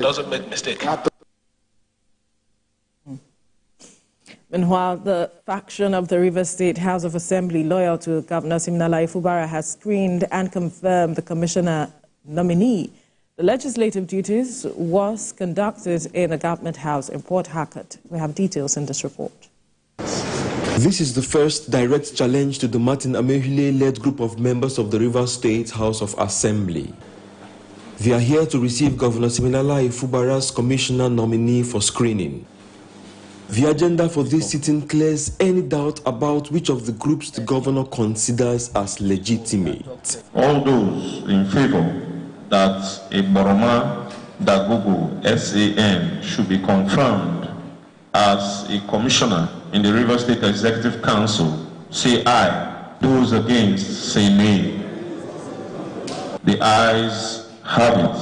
Doesn't make mistake. Meanwhile, the faction of the Rivers State House of Assembly loyal to Governor Siminalayi Fubara has screened and confirmed the commissioner nominee. The legislative duties was conducted in the government house in Port Harcourt. We have details in this report. This is the first direct challenge to the Martin Amehule-led group of members of the Rivers State House of Assembly. They are here to receive Governor Siminalayi Fubara's commissioner nominee for screening. The agenda for this sitting clears any doubt about which of the groups the governor considers as legitimate. All those in favor that a Boroma Dagogo SAN should be confirmed as a commissioner in the Rivers State Executive Council, say aye. Those against, say nay. The ayes have it.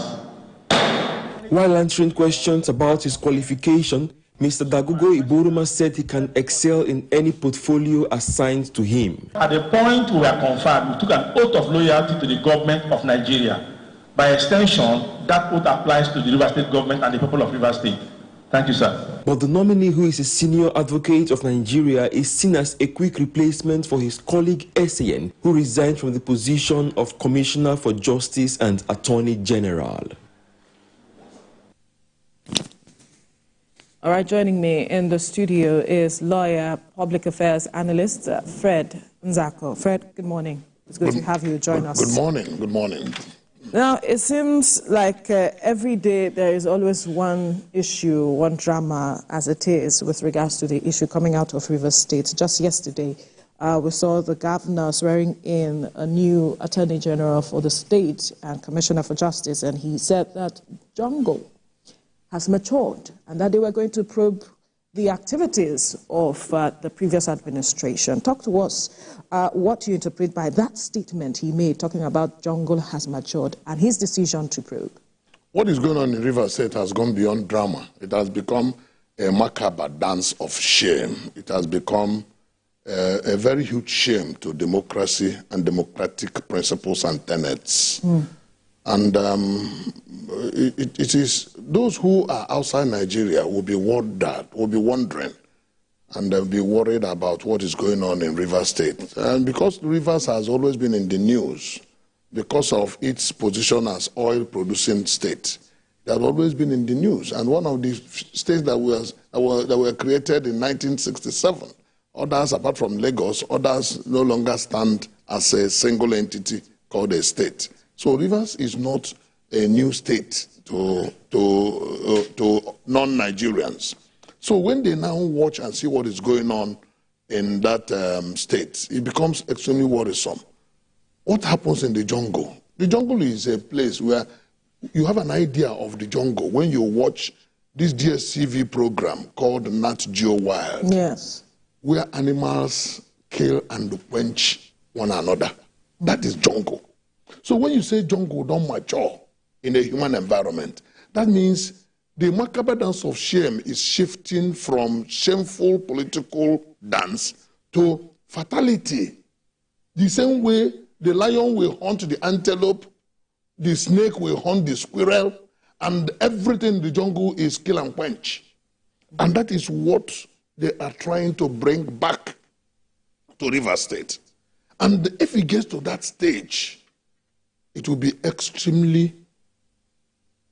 While answering questions about his qualification, Mr. Dagogo Iboruma said he can excel in any portfolio assigned to him. At the point we were confirmed, we took an oath of loyalty to the government of Nigeria. By extension, that oath applies to the Rivers State government and the people of Rivers State. Thank you, sir. But the nominee, who is a senior advocate of Nigeria, is seen as a quick replacement for his colleague SAN, who resigned from the position of Commissioner for Justice and Attorney General. All right, joining me in the studio is lawyer, public affairs analyst, Fred Nzako. Fred, good morning. It's good to have you join us. Good morning. Good morning. Now, it seems like every day there is always one issue, one drama, as it is, with regards to the issue coming out of Rivers State. Just yesterday, we saw the governor swearing in a new Attorney General for the state and Commissioner for Justice, and he said that jungle has matured and that they were going to probe the activities of the previous administration. Talk to us what you interpret by that statement he made, talking about jungle has matured and his decision to probe. What is going on in Rivers State has gone beyond drama. It has become a macabre dance of shame. It has become a very huge shame to democracy and democratic principles and tenets. And it is those who are outside Nigeria will be wondering, and they'll be worried about what is going on in Rivers State. And because Rivers has always been in the news, because of its position as oil-producing state, it has always been in the news. And one of the states that were created in 1967, others, apart from Lagos, others no longer stand as a single entity called a state. So Rivers is not a new state to non-Nigerians. So when they now watch and see what is going on in that state, it becomes extremely worrisome. What happens in the jungle? The jungle is a place where you have an idea of the jungle when you watch this DSTV program called Nat Geo Wild. Yes. Where animals kill and quench one another. That is jungle. So when you say jungle don't mature in a human environment, that means the macabre dance of shame is shifting from shameful political dance to fatality. The same way the lion will hunt the antelope, the snake will hunt the squirrel, and everything in the jungle is kill and quench. And that is what they are trying to bring back to Rivers State. And if it gets to that stage, it will be extremely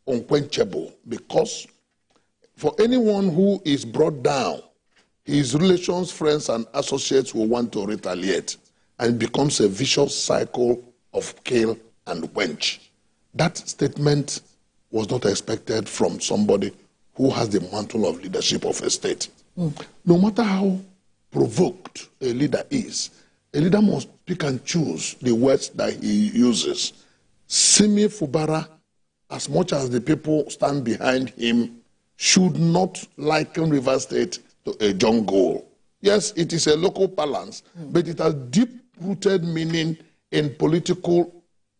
unquenchable, because for anyone who is brought down, his relations, friends, and associates will want to retaliate, and it becomes a vicious cycle of kill and quench. That statement was not expected from somebody who has the mantle of leadership of a state. No matter how provoked a leader is, a leader must pick and choose the words that he uses. Simi Fubara, as much as the people stand behind him, should not liken Rivers State to a jungle. Yes, it is a local balance, but it has deep-rooted meaning in political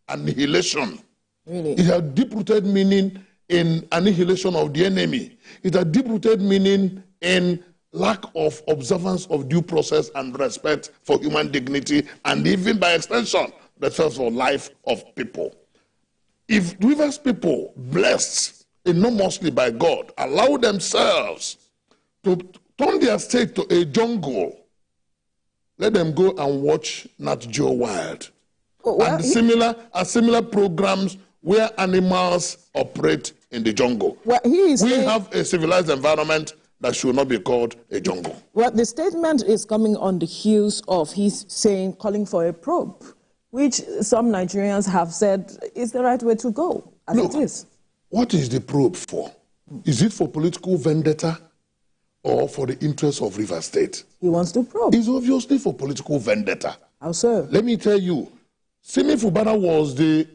annihilation. Really? It has deep-rooted meaning in annihilation of the enemy. It has deep-rooted meaning in lack of observance of due process and respect for human dignity, and even by extension, respect for life of people. If Rivers people blessed enormously by God, allow themselves to turn their state to a jungle, let them go and watch Nat Geo Wild. And similar programs where animals operate in the jungle. Well, we have a civilized environment that should not be called a jungle. Well, the statement is coming on the heels of his calling for a probe, which some Nigerians have said is the right way to go, as Look, it is. What is the probe for? Is it for political vendetta or for the interests of Rivers State? He wants to probe. It's obviously for political vendetta. How so? Let me tell you, Simi Fubara was the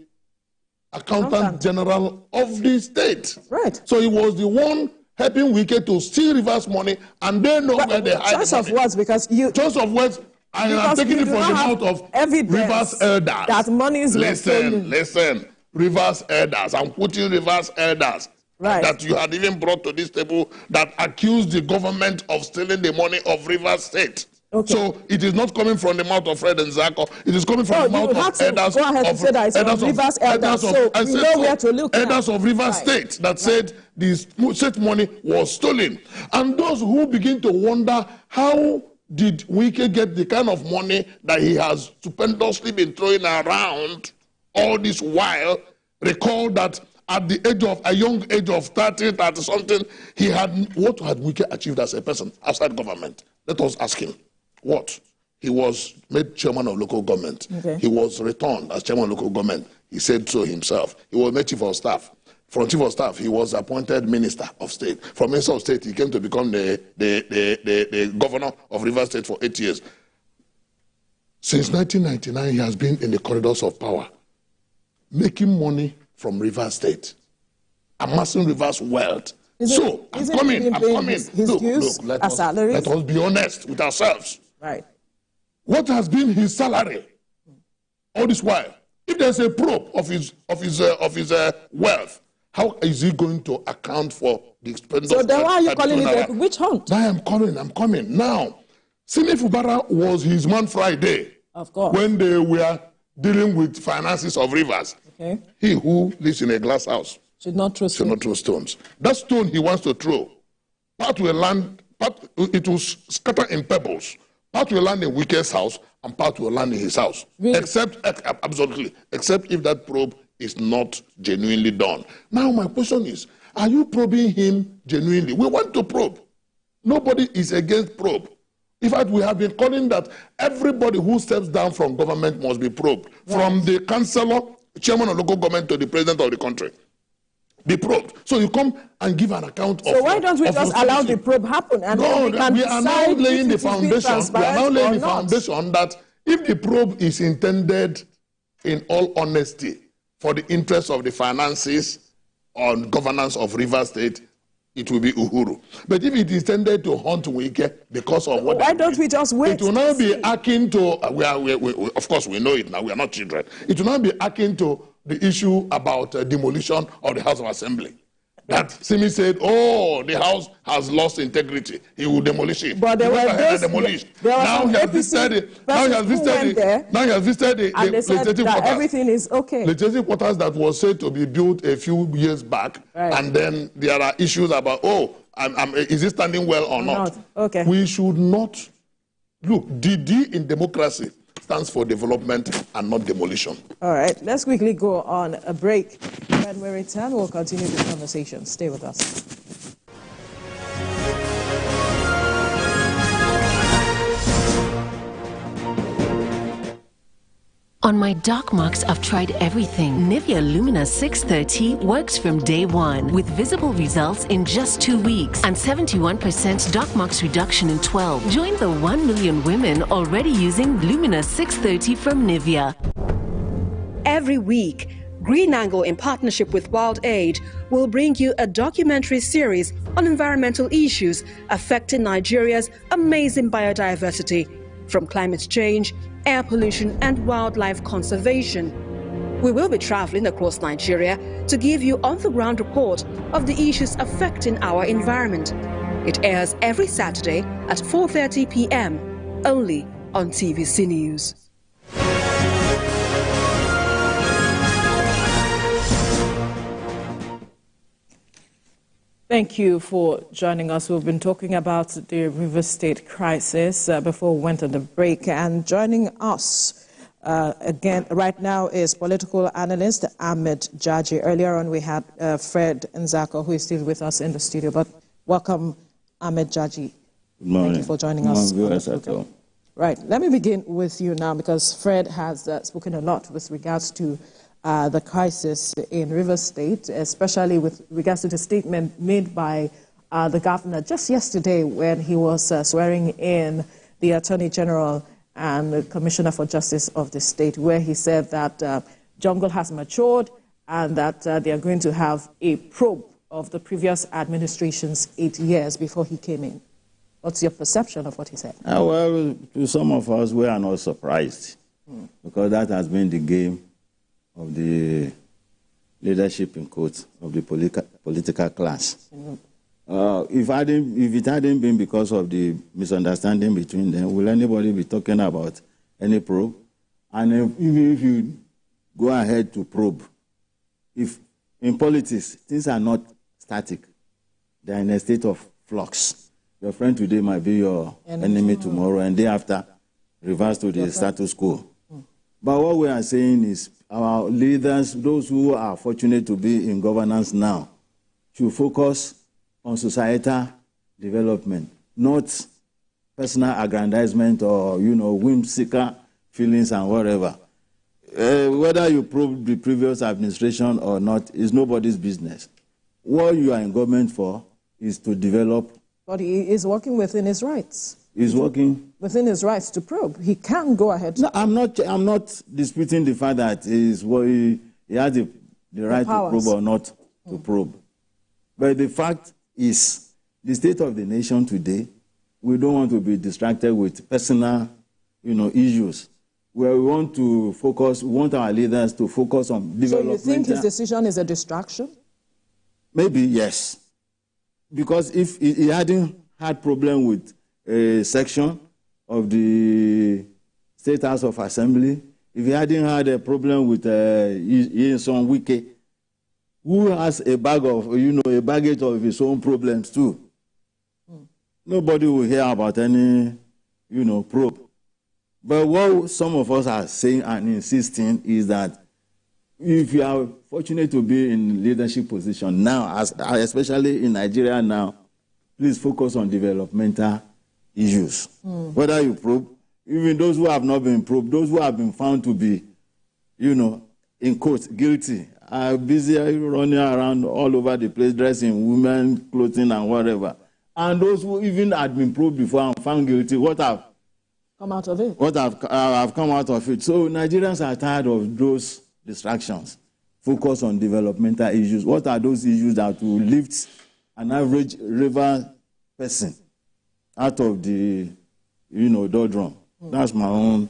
accountant general of the state. Right. So he was the one helping Wike to steal Rivers money, and they know where they hide choice the of money. words, because you... Choice of words, and I'm taking it from the mouth of Rivers elders. That money is Listen, Rivers elders. I'm quoting Rivers elders. Right. That you had even brought to this table that accused the government of stealing the money of Rivers State. Okay. So it is not coming from the mouth of Fred and Zako. It is coming from the mouth of elders. Go ahead and say that it's from Rivers elders, so we know where to look. Elders of Rivers State that said the state money was stolen. And those who begin to wonder, how did Wike get the kind of money that he has stupendously been throwing around all this while? Recall that at the age of a young age of 30 something, what had Wike achieved as a person outside government? Let us ask him. What? He was made chairman of local government. Okay. He was returned as chairman of local government. He said so himself. He was made chief of staff. From chief of staff, he was appointed minister of state. From minister of state, he came to become the governor of Rivers State for 8 years. Since 1999, he has been in the corridors of power, making money from Rivers State, amassing Rivers wealth. I'm coming. Look, let us be honest with ourselves. Right. What has been his salary all this while? If there's a probe of his wealth, how is he going to account for the expenditure? So then why are you calling it a witch hunt? I'm coming. Now, Simi Fubara was his man Friday. Of course. When they were dealing with finances of Rivers. Okay. He who lives in a glass house should not throw stones. That stone he wants to throw, part will land, it will scatter in pebbles. Part will land in Wike's house, and part will land in his house. Really? Except if that probe is not genuinely done. Now my question is, are you probing him genuinely? We want to probe. Nobody is against probe. In fact, we have been calling that everybody who steps down from government must be probed. Right. From the councillor, chairman of local government, to the president of the country. Be probed. So you come and give an account of. So why don't we just allow the probe happen? And we are now laying the foundation. We are now laying the foundation that if the probe is intended, in all honesty, for the interest of the finances on governance of Rivers State, it will be Uhuru. But if it is intended to hunt Wike because of what... Why don't we just wait? It will now be akin to... of course, we know it now. We are not children. It will now be akin to the issue about demolition of the House of Assembly. That Simi said, the House has lost integrity. He will demolish it. But there were now he has visited the legislative quarters. Everything is okay. Legislative quarters that was said to be built a few years back, right. And then there are issues about, is it standing well or not? Okay. We should not look. DD in democracy stands for development and not demolition. All right, let's quickly go on a break. When we return, we'll continue the conversation. Stay with us. On my dark marks, I've tried everything. Nivea Lumina 630 works from day one with visible results in just 2 weeks and 71% dark marks reduction in 12. Join the 1 million women already using Lumina 630 from Nivea. Every week, Green Angle, in partnership with Wild Aid, will bring you a documentary series on environmental issues affecting Nigeria's amazing biodiversity, from climate change, air pollution and wildlife conservation. We will be traveling across Nigeria to give you on-the-ground report of the issues affecting our environment. It airs every Saturday at 4:30 p.m. only on TVC News. Thank you for joining us. We've been talking about the Rivers State crisis before we went on the break. And joining us again right now is political analyst Ahmed Jaji. Earlier on we had Fred Nzako, who is still with us in the studio. But welcome, Ahmed Jaji. Good morning. Thank you for joining us. Right. Let me begin with you now, because Fred has spoken a lot with regards to the crisis in Rivers State, especially with regards to the statement made by the governor just yesterday when he was swearing in the Attorney General and the Commissioner for Justice of the state, where he said that jungle has matured and that they are going to have a probe of the previous administration's 8 years before he came in. What's your perception of what he said? Well, to some of us, we are not surprised because that has been the game of the leadership, in quotes, of the political class. If it hadn't been because of the misunderstanding between them, will anybody be talking about any probe? And even if you go ahead to probe, if in politics things are not static, they are in a state of flux. Your friend today might be your enemy tomorrow, and day after, reverse to the status quo. But what we are saying is our leaders, those who are fortunate to be in governance now, should focus on societal development, not personal aggrandizement or, whimsical feelings and whatever. Whether you probe the previous administration or not is nobody's business. What you are in government for is to develop. But he is working within his rights. He's working within his rights to probe. He can go ahead. No, I'm not disputing the fact that he has the right to probe or not to probe. But the fact is, the state of the nation today, we don't want to be distracted with personal, issues. Where we want to focus, we want our leaders to focus on development. So you think his decision is a distraction? Maybe, yes. Because if he hadn't had problem with a section of the State House of Assembly, if he hadn't had a problem with some Wike, who has a baggage of his own problems too, nobody will hear about any, probe. But what some of us are saying and insisting is that if you are fortunate to be in leadership position now, especially in Nigeria now, please focus on developmental issues. Whether you probe, even those who have not been probed, those who have been found to be, in quotes, guilty, are busy running around all over the place, dressing women, clothing and whatever. And those who even had been probed before and found guilty, what have come out of it? What have come out of it? So Nigerians are tired of those distractions. Focus on developmental issues. What are those issues that will lift an average river person out of the, doldrum? That's my own.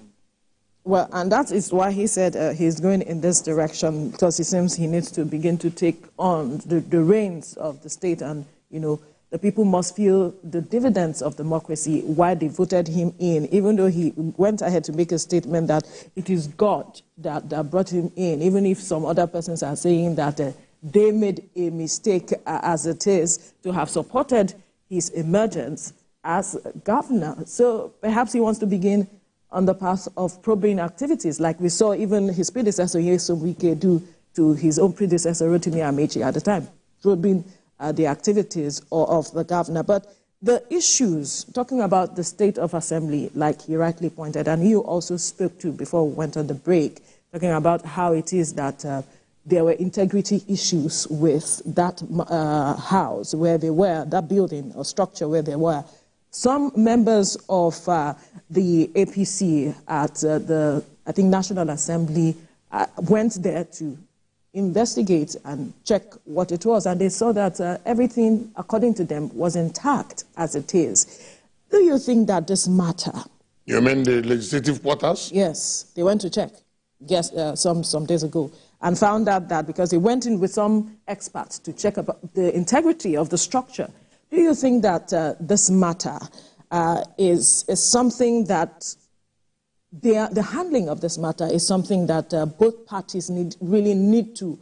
Well, and that is why he said he's going in this direction, because he seems he needs to begin to take on the reins of the state, and, the people must feel the dividends of democracy, why they voted him in, even though he went ahead to make a statement that it is God that brought him in, even if some other persons are saying that they made a mistake as it is to have supported his emergence as governor. So perhaps he wants to begin on the path of probing activities, like we saw even his predecessor, Nyesom Wike, do to his own predecessor, Rotimi Amechi, at the time, probing the activities of the governor. But the issues, talking about the state of assembly, like he rightly pointed, and you also spoke to before we went on the break, talking about how it is that there were integrity issues with that house where they were, that building or structure where they were. Some members of the APC at the, I think, National Assembly went there to investigate and check what it was, and they saw that everything, according to them, was intact as it is. Do you think that this matter? You mean the legislative quarters? Yes, they went to check some days ago and found out that because they went in with some experts to check about the integrity of the structure. Do you think that this matter is something that the handling of this matter is something that both parties really need to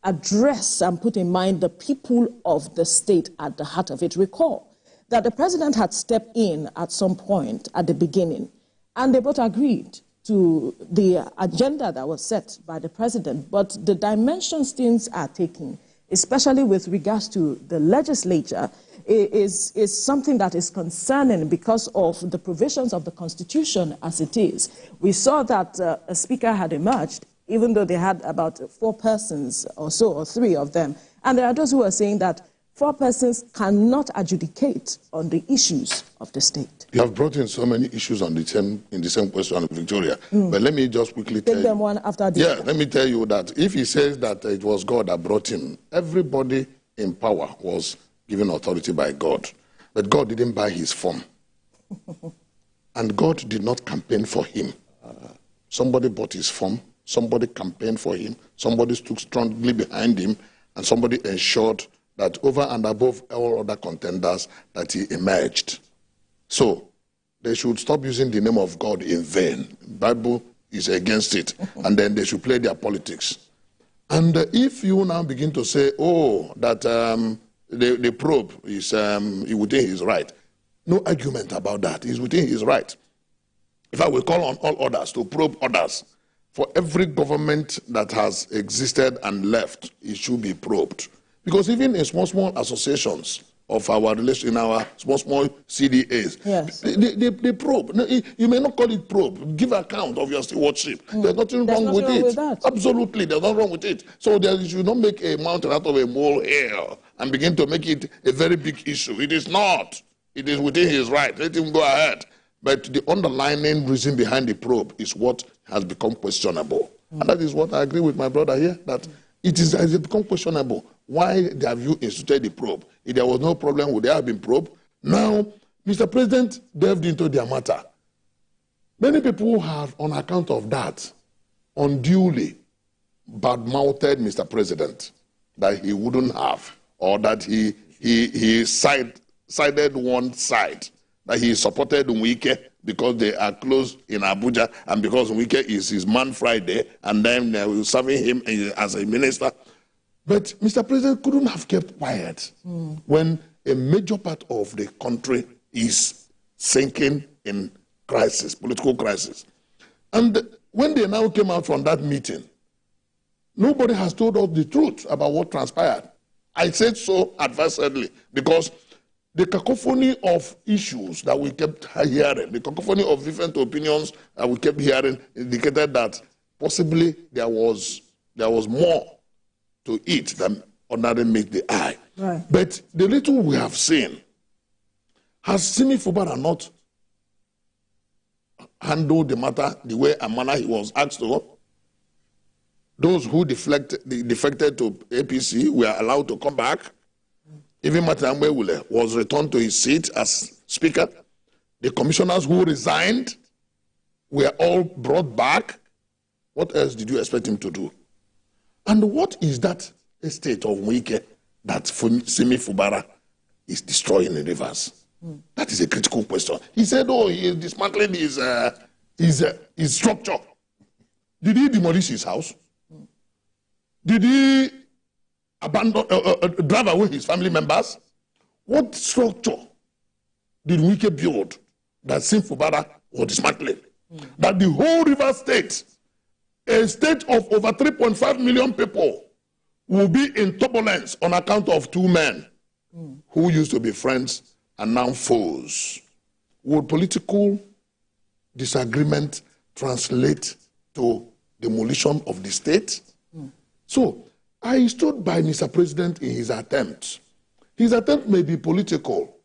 address and put in mind the people of the state at the heart of it. Recall that the president had stepped in at some point at the beginning, and they both agreed to the agenda that was set by the president. But the dimensions things are taking, especially with regards to the legislature, is something that is concerning because of the provisions of the Constitution as it is. We saw that a speaker had emerged, even though they had about 4 persons or so, or 3 of them. And there are those who are saying that 4 persons cannot adjudicate on the issues of the state. You have brought in so many issues in the same question, Victoria. But let me just quickly take them one after the other. Let me tell you that if he says that it was God that brought him, everybody in power was given authority by God. But God didn't buy his form. And God did not campaign for him. Somebody bought his form. Somebody campaigned for him. Somebody stood strongly behind him. And somebody ensured that over and above all other contenders that he emerged. So they should stop using the name of God in vain. The Bible is against it. And then they should play their politics. And if you now begin to say, oh, that the probe is within his right, no argument about that. He's within his right. In fact, we call on all others to probe others. For every government that has existed and left, it should be probed. Because even in small associations of our relation, in our small CDAs, yes, they probe. No, you may not call it probe. Give account of your stewardship. There's nothing wrong with it. Absolutely, there's nothing wrong with it. So you should not make a mountain out of a molehill and begin to make it a very big issue. It is not. It is within his right. Let him go ahead. But the underlying reason behind the probe is what has become questionable. And that is what I agree with my brother here, that it has become questionable. Why have you instituted the probe? If there was no problem, would there have been probe? Now, Mr. President delved into their matter. Many people have, on account of that, unduly bad-mouthed Mr. President, that he wouldn't have, or that he sided one side, that he supported Wike because they are close in Abuja, and because Wike is his man Friday, and then they were serving him as a minister. But Mr. President couldn't have kept quiet when a major part of the country is sinking in crisis, political crisis. And when they now came out from that meeting, nobody has told us the truth about what transpired. I said so advisedly because the cacophony of issues that we kept hearing, the cacophony of different opinions that we kept hearing indicated that possibly there was more to it than ordinarily meet the eye. Right. But the little we have seen, has Simi Fubara not handled the matter the way and manner he was asked to? Those who defected to APC were allowed to come back. Even Martin Ambewule was returned to his seat as Speaker. The commissioners who resigned were all brought back. What else did you expect him to do? And what is that estate of Wike that Simi Fubara is destroying in rivers? That is a critical question. He said, oh, he is dismantling his structure. Did he demolish his house? Did he abandon, drive away his family members? What structure did Wike build that Simi Fubara was dismantling? That the whole river state, a state of over 3.5 million people, will be in turbulence on account of 2 men who used to be friends and now foes. Would political disagreement translate to demolition of the state? So, I stood by Mr. President in his attempt. His attempt may be political,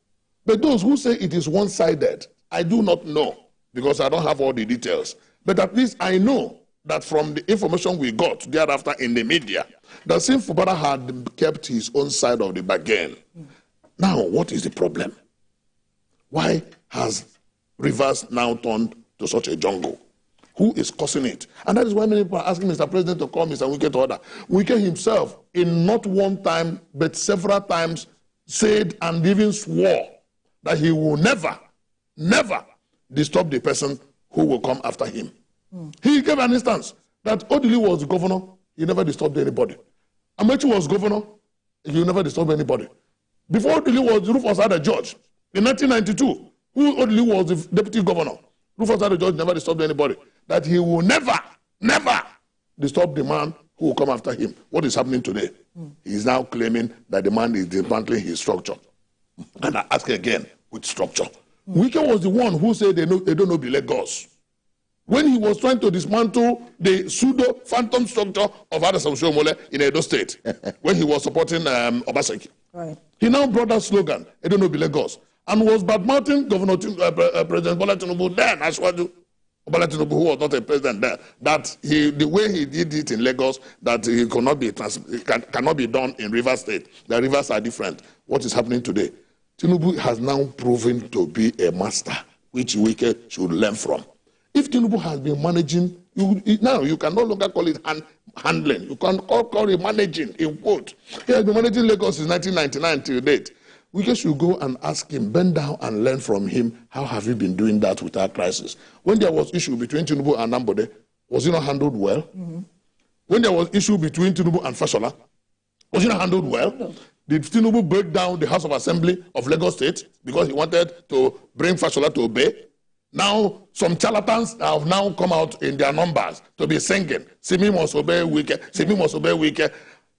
but those who say it is one-sided, I do not know, because I don't have all the details. But at least I know that from the information we got thereafter in the media, that Simi Fubara had kept his own side of the bargain. Now, what is the problem? Why has rivers now turned to such a jungle? Who is causing it? And that is why many people are asking Mr. President to call Mr. Wike to order. Wike himself, in not one time, but several times, said and even swore that he will never, never disturb the person who will come after him. He gave an instance that Odili was the governor, he never disturbed anybody. Amechi was governor, you never disturb anybody. Before Odili Rufus had a judge. In 1992, who Odili was the deputy governor, Rufus had a judge, never disturbed anybody. That he will never disturb the man who will come after him. What is happening today? He is now claiming that the man is dismantling his structure. And I ask again, which structure? Wike was the one who said they don't know the Lagos. When he was trying to dismantle the pseudo-phantom structure of Adesam Shomole in Edo State, when he was supporting Obaseki. Right. He now brought that slogan, I don't know the Lagos, and was badmouthing President Bola Tinubu then, as well as Bola Tinubu, who was not a president there, that the way he did it in Lagos, that it cannot be done in Rivers State. The rivers are different. What is happening today? Tinubu has now proven to be a master, which Wike should learn from. If Tinubu has been managing, now you can no longer call it handling. You can call it managing, in quote. He has been managing Lagos since 1999 till date. Wike should go and ask him, bend down and learn from him. How have you been doing that without crisis? When there was issue between Tinubu and Ambode, was it not handled well? When there was issue between Tinubu and Fashola, was it not handled well? Did Tinubu break down the House of Assembly of Lagos State because he wanted to bring Fashola to obey? Now, some charlatans have now come out in their numbers to be singing, Simi must obey Wike, Simi must obey Wike.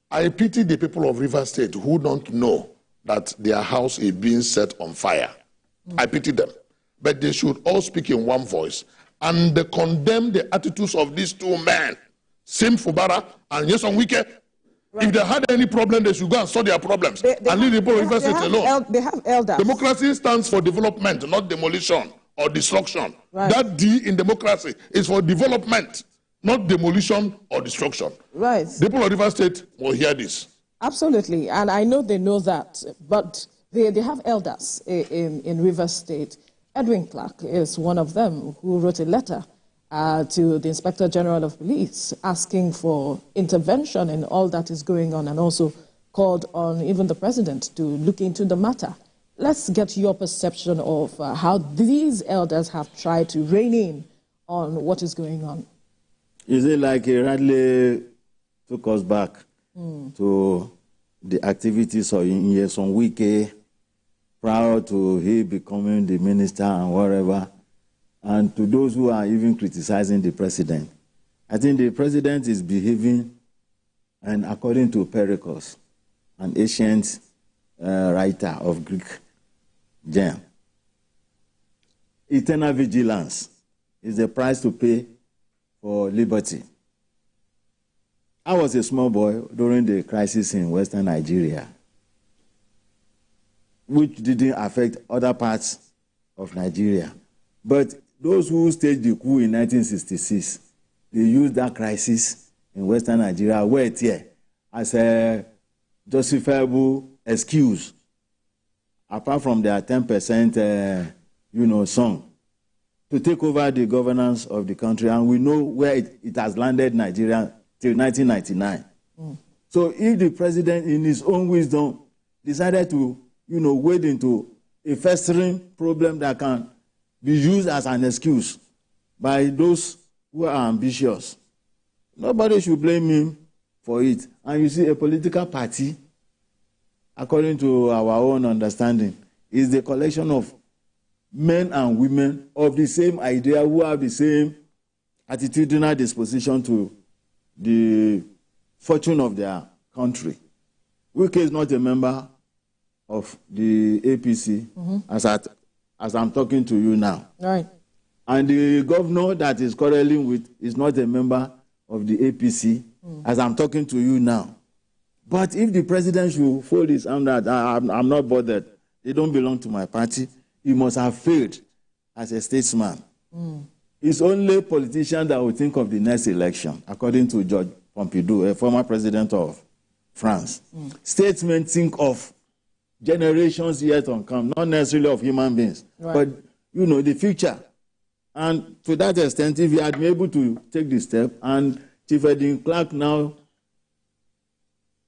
I pity the people of Rivers State who don't know that their house is being set on fire. I pity them. But they should all speak in one voice and they condemn the attitudes of these two men, Sim Fubara and Nyesom Wike. Right. If they had any problem, they should go and solve their problems and leave the people of Rivers State alone. They have elders. Democracy stands for development, not demolition or destruction. Right. That D in democracy is for development, not demolition or destruction. Right. The people of Rivers State will hear this. Absolutely, and I know they know that, but they have elders in Rivers State. Edwin Clark is one of them who wrote a letter to the Inspector General of Police asking for intervention in all that is going on and also called on even the president to look into the matter. Let's get your perception of how these elders have tried to rein in on what is going on. Is it like he rightly took us back to the activities of Nyesom Wike prior to he becoming the minister and whatever, and to those who are even criticizing the president? I think the president is behaving, and according to Pericles, an ancient writer of Greek gem, eternal vigilance is the price to pay for liberty. I was a small boy during the crisis in Western Nigeria, which didn't affect other parts of Nigeria. But those who staged the coup in 1966, they used that crisis in Western Nigeria, wait here, as a justifiable excuse, apart from their 10% song, to take over the governance of the country. And we know where it has landed Nigeria till 1999. So if the president, in his own wisdom, decided to, wade into a festering problem that can be used as an excuse by those who are ambitious, nobody should blame him for it. And you see, a political party, according to our own understanding, is the collection of men and women of the same idea who have the same attitudinal disposition to the fortune of their country. Wike is not a member of the APC as I'm talking to you now. Right. And the governor that is quarreling with is not a member of the APC as I'm talking to you now. But if the president should fold his arm that I'm not bothered, they don't belong to my party, he must have failed as a statesman. It's only a politician that will think of the next election, according to George Pompidou, a former president of France. Statesmen think of generations yet to come, not necessarily of human beings, but, the future. And to that extent, if he had been able to take the step, and Chief Edwin Clark now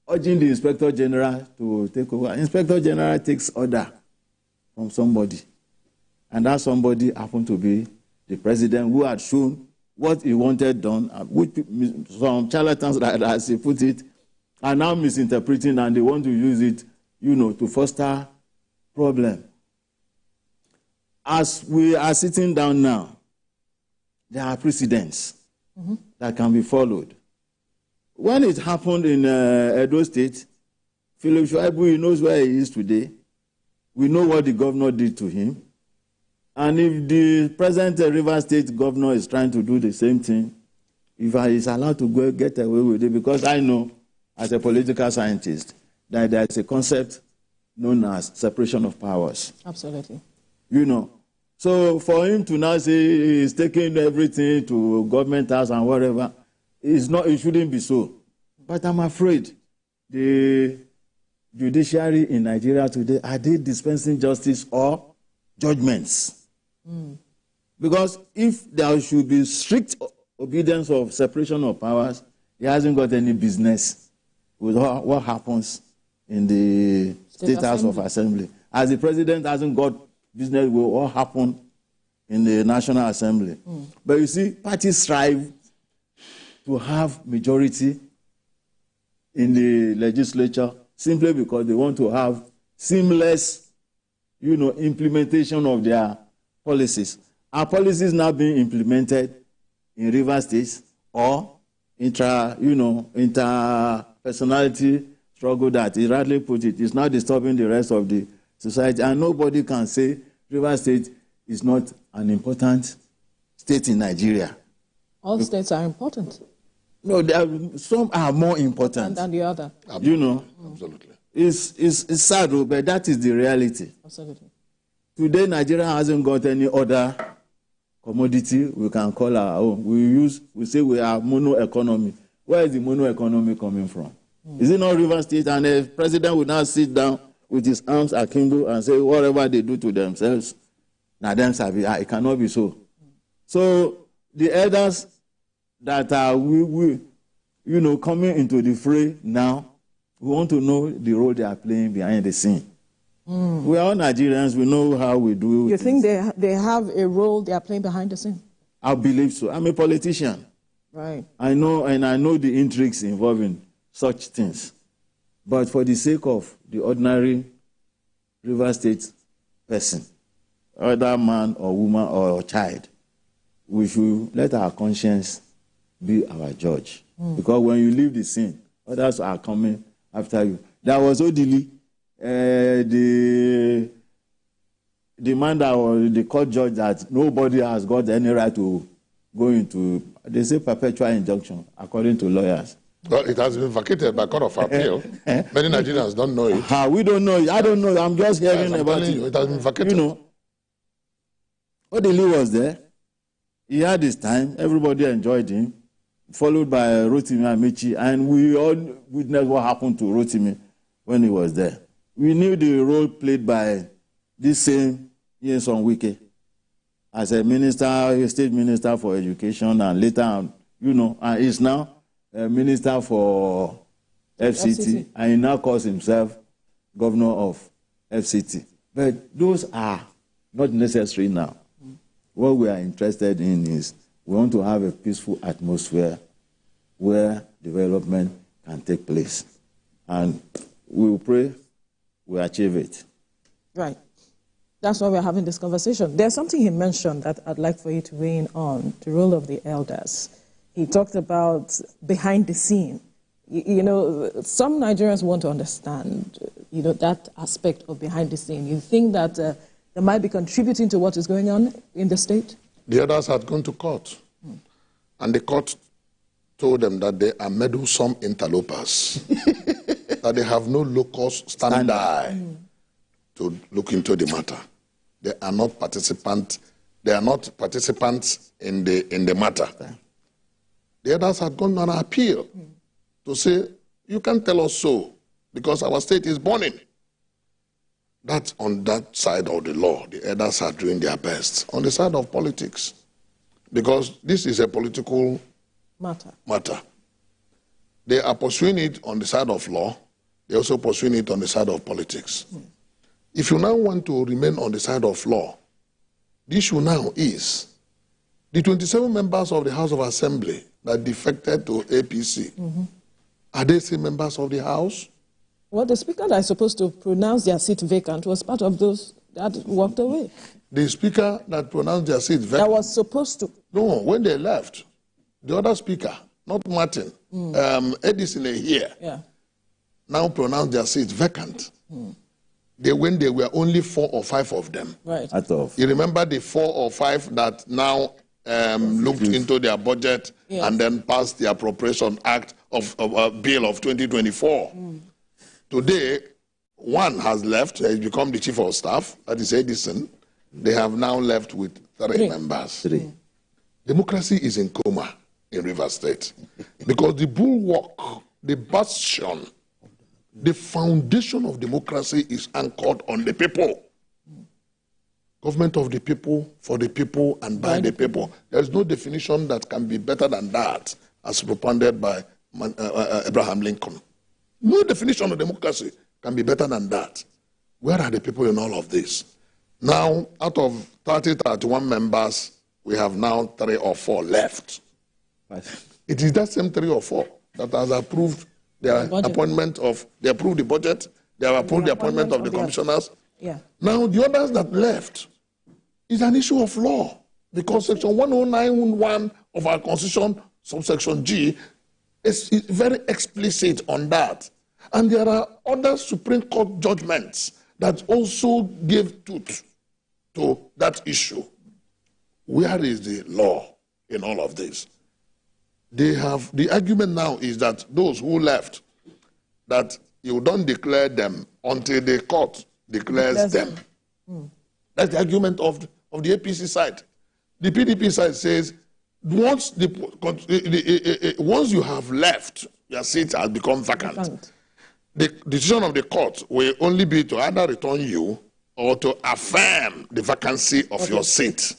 urging the Inspector General to take over, Inspector General takes order from somebody. And that somebody happened to be the president, who had shown what he wanted done, which some charlatans, as he put it, are now misinterpreting, and they want to use it, to foster problem. As we are sitting down now, there are precedents that can be followed. When it happened in Edo State, Philip Shuaibu, he knows where he is today. We know what the governor did to him. And if the present Rivers State governor is trying to do the same thing, if he is allowed to go get away with it, because I know, as a political scientist, that there is a concept known as separation of powers. Absolutely. So for him to now say he's taking everything to government house and whatever, it shouldn't be so. But I'm afraid the judiciary in Nigeria today, are they dispensing justice or judgments? Because if there should be strict obedience of separation of powers, he hasn't got any business with what happens in the State House of Assembly. As the president hasn't got business with what happened in the National Assembly. But you see, parties strive to have majority in the legislature simply because they want to have seamless, implementation of their policies. Are policies now being implemented in Rivers State, or interpersonality struggle that he rightly put it is not disturbing the rest of the society, and nobody can say Rivers State is not an important state in Nigeria. All states are important. No, some are more important than the other. Absolutely. It's sad, but that is the reality. Absolutely. Today, Nigeria hasn't got any other commodity we can call our own. We say we are mono economy. Where is the mono economy coming from? Is it not Rivers State? And the president will now sit down with his arms akimbo and say whatever they do to themselves, now them sabi. It cannot be so. So the elders that are coming into the fray now, we want to know the role they are playing behind the scene. We are all Nigerians. We know how we do. You think they have a role they are playing behind the scene? I believe so. I'm a politician. Right. I know the intrigues involving such things. But for the sake of the ordinary River State person, whether man or woman or child, we should let our conscience be our judge. Because when you leave the scene, others are coming after you. There was Odili, the man that was the court judge that nobody has got any right to go into, they say perpetual injunction, according to lawyers. Well, it has been vacated by Court of Appeal. Many Nigerians don't know it. We don't know it. I don't know. I'm just hearing about it. It has been vacated. Odili was there. He had his time. Everybody enjoyed him, followed by Rotimi Amici, and we all witnessed what happened to Rotimi when he was there. We knew the role played by this same Nyesom Wike as a minister, a state minister for education, and later, and he's now a minister for FCT, and he now calls himself governor of FCT. But those are not necessary now. What we are interested in is we want to have a peaceful atmosphere where development can take place. And we will pray we achieve it. Right. That's why we're having this conversation. There's something he mentioned that I'd like for you to weigh in on, the role of the elders. He talked about behind the scene. Some Nigerians want to understand, that aspect of behind the scene. You think that they might be contributing to what is going on in the state? The others had gone to court, and the court told them that they are meddlesome interlopers, that they have no locus standi to look into the matter. They are not participants. They are not participants in the matter. The others had gone on appeal to say, you can't tell us so, because our state is burning. That's on that side of the law. The others are doing their best. On the side of politics, because this is a political matter. They are pursuing it on the side of law. They also pursuing it on the side of politics. If you now want to remain on the side of law, the issue now is the 27 members of the House of Assembly that defected to APC Are they still members of the House? Well, the speaker that is supposed to pronounce their seat vacant was part of those that walked away. The speaker that pronounced their seat vacant? That was supposed to. No, when they left, the other speaker, not Martin, Edison here, now pronounced their seat vacant. When there were only 4 or 5 of them. Right. You remember the 4 or 5 that now looked into their budget and then passed the Appropriation Act of Bill of 2024. Today, 1 has left, has become the Chief of Staff, that is Edison. They have now left with 3 members. 3. Democracy is in coma in Rivers State because the bulwark, the bastion, the foundation of democracy is anchored on the people. Government of the people, for the people, and by the people. There is no definition that can be better than that, as propounded by Abraham Lincoln. No definition of democracy can be better than that. Where are the people in all of this? Now, out of 31 members, we have now 3 or 4 left. It is that same 3 or 4 that has approved their appointment of, they approved the budget, they have approved the appointment of the commissioners. Now, the others that left is an issue of law because Section 109(1) of our Constitution, subsection G, is very explicit on that. And there are other Supreme Court judgments that also give truth to that issue. Where is the law in all of this? The argument now is that those who left, that you don't declare them until the court declares them. That's the argument of the APC side. The PDP side says, once you have left, your seat has become vacant. The decision of the court will only be to either return you or to affirm the vacancy of your seat.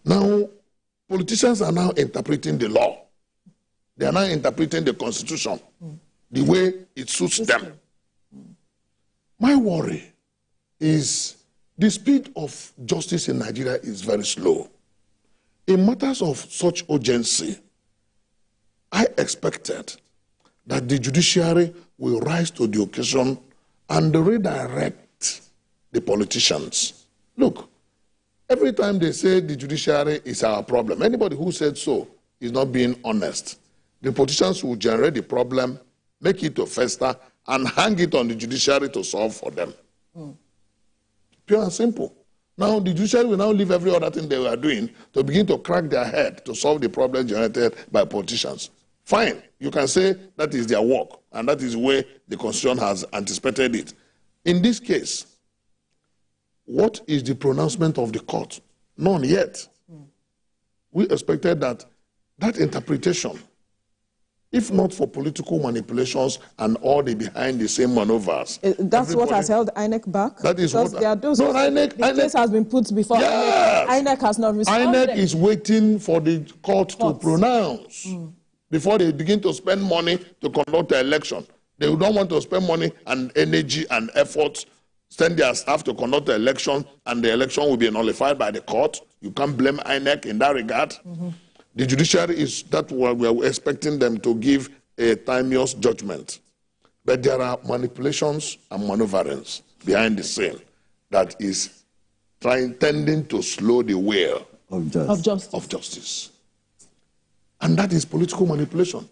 Now, politicians are now interpreting the law. They are now interpreting the Constitution the way it suits them. My worry is the speed of justice in Nigeria is very slow. In matters of such urgency, I expected that the judiciary will rise to the occasion and redirect the politicians. Look, every time they say the judiciary is our problem, anybody who said so is not being honest. The politicians will generate the problem, make it to fester, and hang it on the judiciary to solve for them. Pure and simple. Now, the judiciary will now leave every other thing they were doing to begin to crack their head to solve the problem generated by politicians. Fine, you can say that is their work, and that is the way the Constitution has anticipated it. In this case, what is the pronouncement of the court? None yet. We expected that interpretation, if not for political manipulations and all the behind-the-scenes maneuvers. That's what has held INEC back? That is what... The case has been put before INEC has not responded. INEC is waiting for the court to pronounce before they begin to spend money to conduct the election. They don't want to spend money and energy and effort, send their staff to conduct the election, and the election will be nullified by the court. You can't blame INEC in that regard. The judiciary is that what we are expecting them to give a timeous judgment. But there are manipulations and maneuverings behind the scene that is tending to slow the wheel of justice. And that is political manipulation.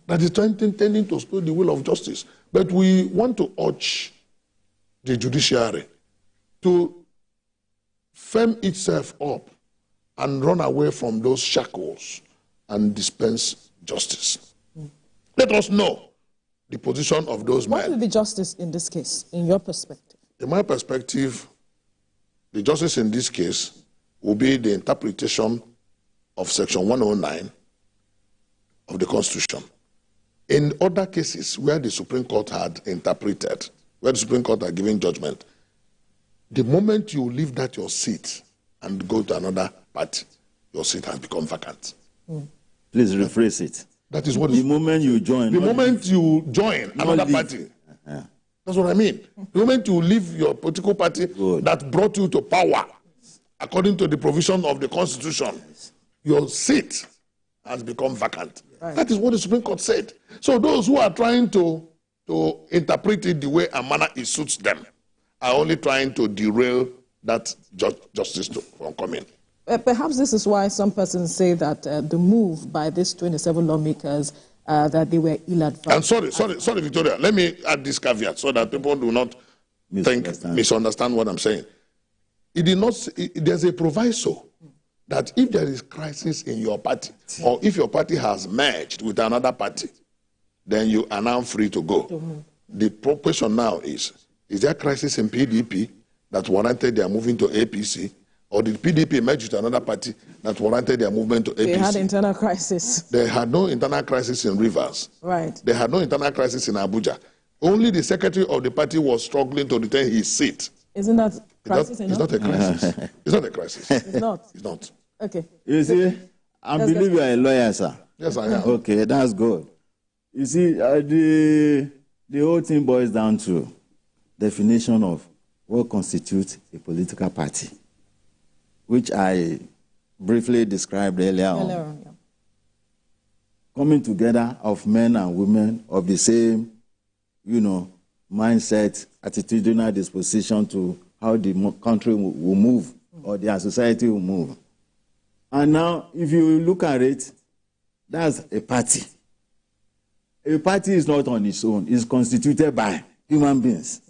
That is tending to slow the wheel of justice. But we want to urge the judiciary to firm itself up and run away from those shackles and dispense justice. Let us know the position of those men. What will be justice in this case, in your perspective? In my perspective, the justice in this case will be the interpretation of Section 109 of the Constitution. In other cases where the Supreme Court had interpreted, where the Supreme Court had given judgment, the moment you leave that your seat and go to another party, your seat has become vacant. Please rephrase it. That is what the moment you join. The moment you join another party. That's what I mean. The moment you leave your political party that brought you to power, according to the provision of the Constitution, your seat has become vacant. Right. That is what the Supreme Court said. So those who are trying to interpret it the way and manner it suits them are only trying to derail that justice from coming. Perhaps this is why some persons say that the move by these 27 lawmakers, that they were ill-advised. And sorry, Victoria, let me add this caveat so that people do not misunderstand what I'm saying. It did not. There's a proviso that if there is crisis in your party, or if your party has merged with another party, then you are now free to go. The question now is there crisis in PDP that warranted their moving to APC? Or did PDP merge with another party that warranted their movement to APC? They had internal crisis. They had no internal crisis in Rivers. Right. They had no internal crisis in Abuja. Only the secretary of the party was struggling to retain his seat. Isn't that crisis enough? It's not a crisis. It's not a crisis. It's not? It's not. Okay. You see, I believe you are a lawyer, sir. Yes, I am. Okay, that's good. You see, the whole thing boils down to definition of what constitutes a political party, which I briefly described earlier on. Yeah. Coming together of men and women of the same, mindset, attitudinal disposition to how the country will move or their society will move. And now, if you look at it, that's a party. A party is not on its own. It's constituted by human beings.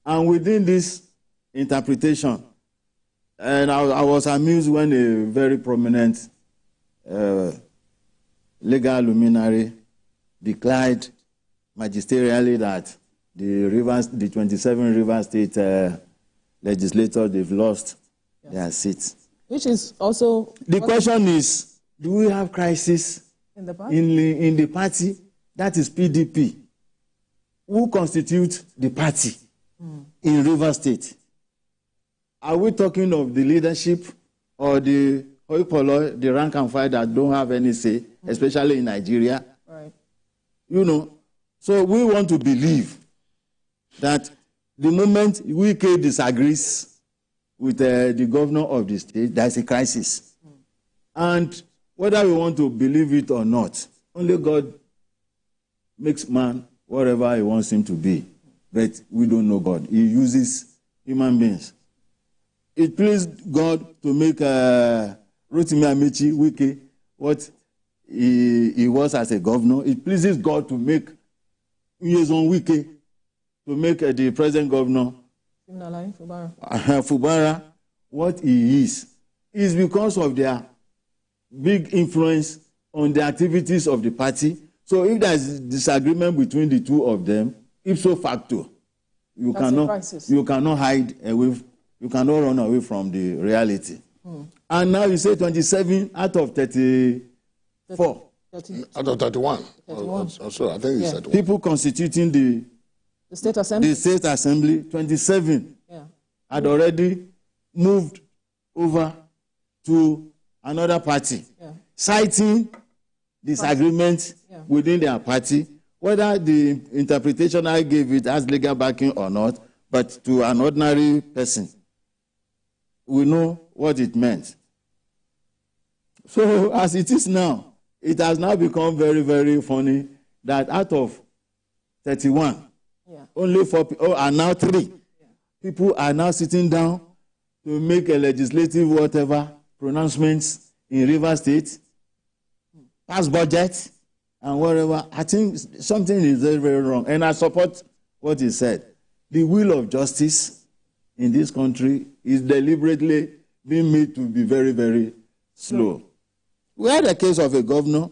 And within this interpretation, and I was amused when a very prominent legal luminary declared magisterially that the 27 Rivers State legislators, they've lost their seats. Which is also... The question is, do we have crisis in the party? In the party? That is PDP. Who constitutes the party in Rivers State? Are we talking of the leadership or the rank and file that don't have any say, especially in Nigeria? Right. So we want to believe that the moment Wike disagrees with the governor of the state, there's a crisis. And whether we want to believe it or not, only God makes man whatever he wants him to be. But we don't know God. He uses human beings. It pleased God to make Rotimi Amechi Wike what he was as a governor. It pleases God to make Liaison Wike to make the present governor Fubara what he is. It's because of their big influence on the activities of the party. So if there's disagreement between the two of them, ipso facto, you cannot hide away. You cannot run away from the reality. And now you say 27 out of 34. Out of 31. So I think it's 31. People constituting the State Assembly. The State Assembly, 27, had already moved over to another party, citing disagreement within their party, whether the interpretation I gave it has legal backing or not, but to an ordinary person, we know what it meant. So as it is now, it has now become very, very funny that out of 31, only 4 people, are now 3. People are now sitting down to make a legislative whatever pronouncements in Rivers State, pass budget, and whatever. I think something is very, very wrong. And I support what he said. The will of justice in this country is deliberately being made to be very, very slow. We had a case of a governor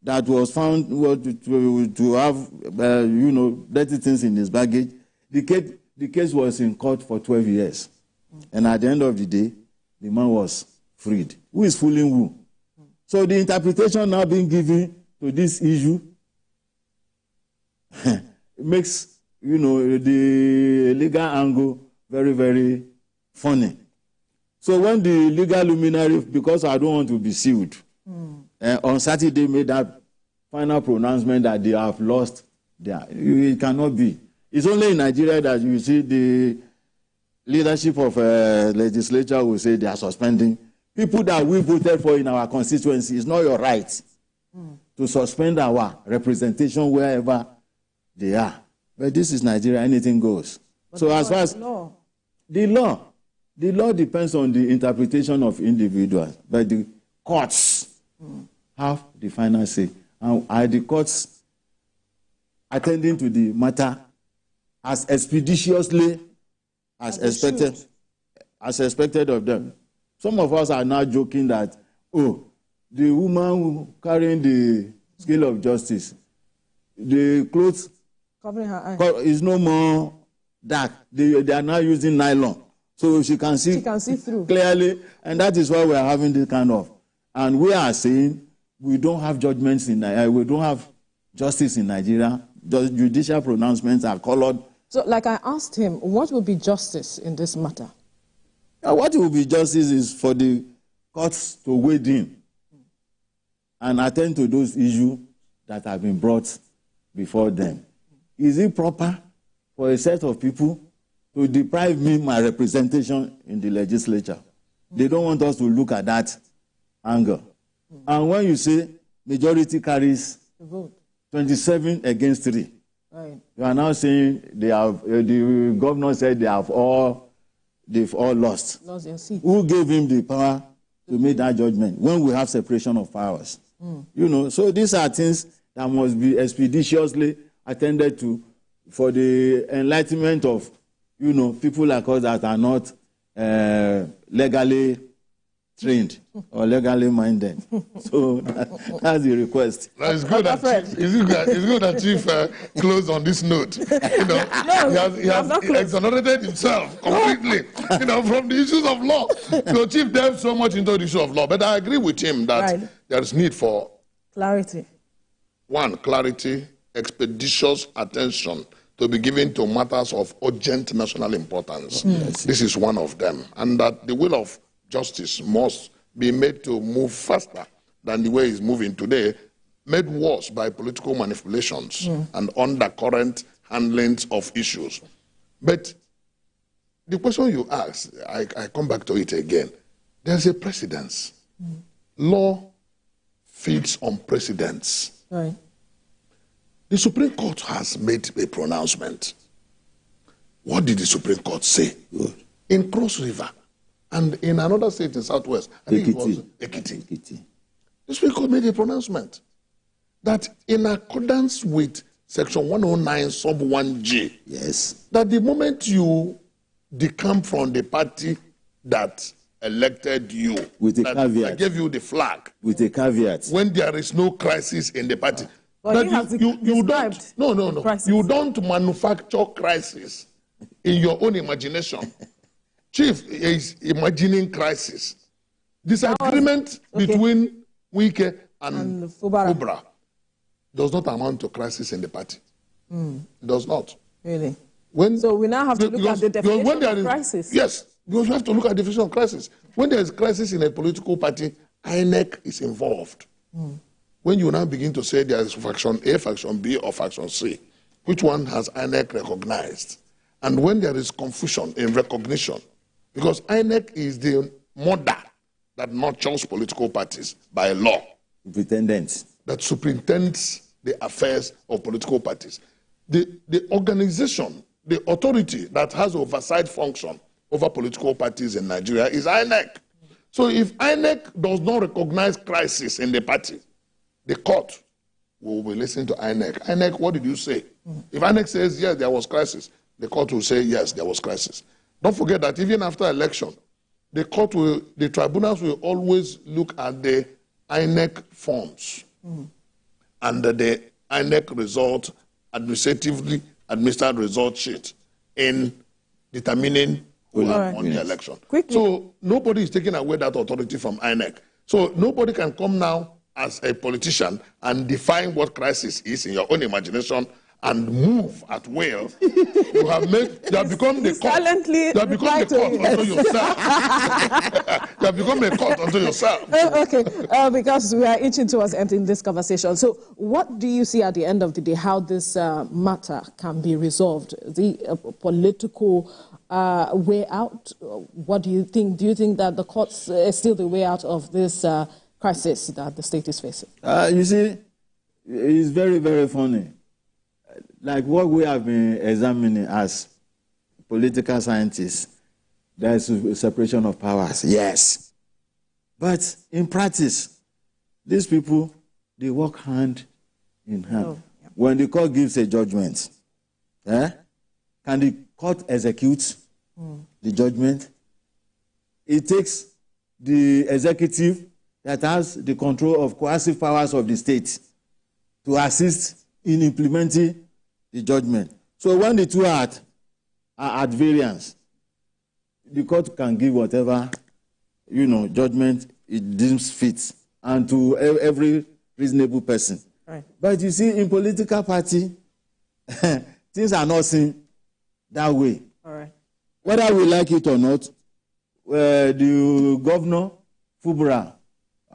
that was found to have, dirty things in his baggage. The case was in court for 12 years. And at the end of the day, the man was freed. Who is fooling who? So the interpretation now being given to this issue makes, the legal angle very, very funny. So when the legal luminary, because I don't want to be sued, on Saturday made that final pronouncement that they have lost it cannot be. It's only in Nigeria that you see the leadership of legislature will say they are suspending people that we voted for in our constituency. It's not your right to suspend our representation wherever they are. But this is Nigeria, anything goes. But so as far as the law depends on the interpretation of individuals, but the courts have the final say. And are the courts attending to the matter as expeditiously as expected of them? Some of us are now joking that, oh, the woman carrying the scale of justice, the clothes covering her eye is no more dark. They are now using nylon, so she can see through clearly, and that is why we are having this kind of. And we are saying we don't have judgments in Nigeria. We don't have justice in Nigeria. The judicial pronouncements are colored. So, like I asked him, what would be justice in this matter? What will be justice is for the courts to wade in and attend to those issues that have been brought before them. Is it proper for a set of people to deprive me my representation in the legislature? They don't want us to look at that angle. And when you say majority carries 27 against 3, right, you are now saying they have, the governor said they've all lost. Their seat. Who gave him the power to make that judgment when we have separation of powers? You know, so these are things that must be expeditiously attended to for the enlightenment of, you know, people like us that are not legally trained or legally minded. So that's the request. No, it's good that Chief closed on this note. You know, he has exonerated himself completely, you know, from the issues of law. So Chief delved so much into the issue of law, but I agree with him that there is need for clarity. One, clarity, expeditious attention to be given to matters of urgent national importance. This is one of them, and that the will of justice must be made to move faster than the way it's moving today, made worse by political manipulations and undercurrent handlings of issues. But the question you asked, I come back to it again. There's a precedence. Law feeds on precedents. Right. The Supreme Court has made a pronouncement. What did the Supreme Court say? In Cross River and in another state in Southwest, I think it was Ekiti. The Supreme Court made a pronouncement that in accordance with Section 109 sub 1G, yes, that the moment you decamp from the party that elected you, with a caveat, I gave you the flag, with a caveat, when there is no crisis in the party. Well, you don't manufacture crisis in your own imagination. Chief is imagining crisis. Disagreement between Wike and Fubara does not amount to crisis in the party. It does not. Really? So we now have to look at the definition of crisis. Yes, because you have to look at the definition of crisis. When there is crisis in a political party, INEC is involved. When you now begin to say there is faction A, faction B, or faction C, which one has INEC recognized? And when there is confusion in recognition, because INEC is the mother that nurtures political parties by law. Superintendent. That superintends the affairs of political parties. The organization, the authority that has oversight function over political parties in Nigeria is INEC. So if INEC does not recognize crisis in the party, the court will be listening to INEC. INEC, what did you say? If INEC says, yes, there was crisis, the court will say, yes, there was crisis. Don't forget that even after election, the tribunals will always look at the INEC forms and the INEC result, administratively administered result sheet in determining who won the election. Quickly. So nobody is taking away that authority from INEC. So nobody can come now as a politician and define what crisis is in your own imagination and move at will. You have become the court. You have become the court unto yourself. You have become a court unto yourself. Okay, because we are inching towards ending this conversation. So what do you see at the end of the day, how this matter can be resolved? The political way out? What do you think? Do you think that the courts is still the way out of this crisis that the state is facing? You see, It's very, very funny. Like what we have been examining as political scientists, there's a separation of powers, yes. But in practice, these people, they work hand in hand. Oh, yeah. When the court gives a judgment, can the court execute the judgment? It takes the executive that has the control of coercive powers of the state to assist in implementing the judgment. So when the two are at variance, the court can give whatever, judgment it deems fit, and to every reasonable person. Right. But you see, in political party, things are not seen that way. All right. Whether we like it or not, the governor, Fubara,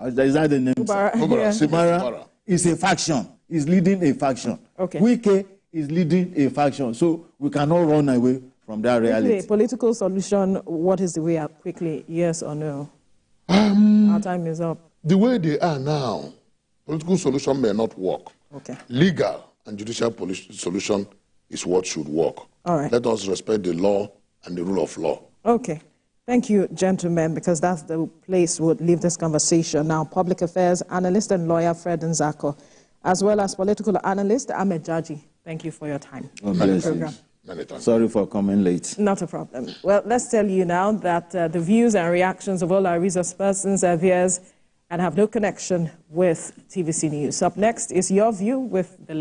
is that the name? Fubara is a faction, is leading a faction. Okay. Wike is leading a faction, so we cannot run away from that reality. A political solution, what is the way out quickly, yes or no? Our time is up. The way they are now, political solution may not work. Okay. Legal and judicial solution is what should work. All right. Let us respect the law and the rule of law. Okay. Thank you, gentlemen, because that's the place we'll leave this conversation. Now, public affairs analyst and lawyer Fred Nzako, as well as political analyst Ahmed Jaji. Thank you for your time. Many thanks. Sorry for coming late. Not a problem. Well, let's tell you now that the views and reactions of all our resource persons are theirs and have no connection with TVC News. Up next is Your View with the lady.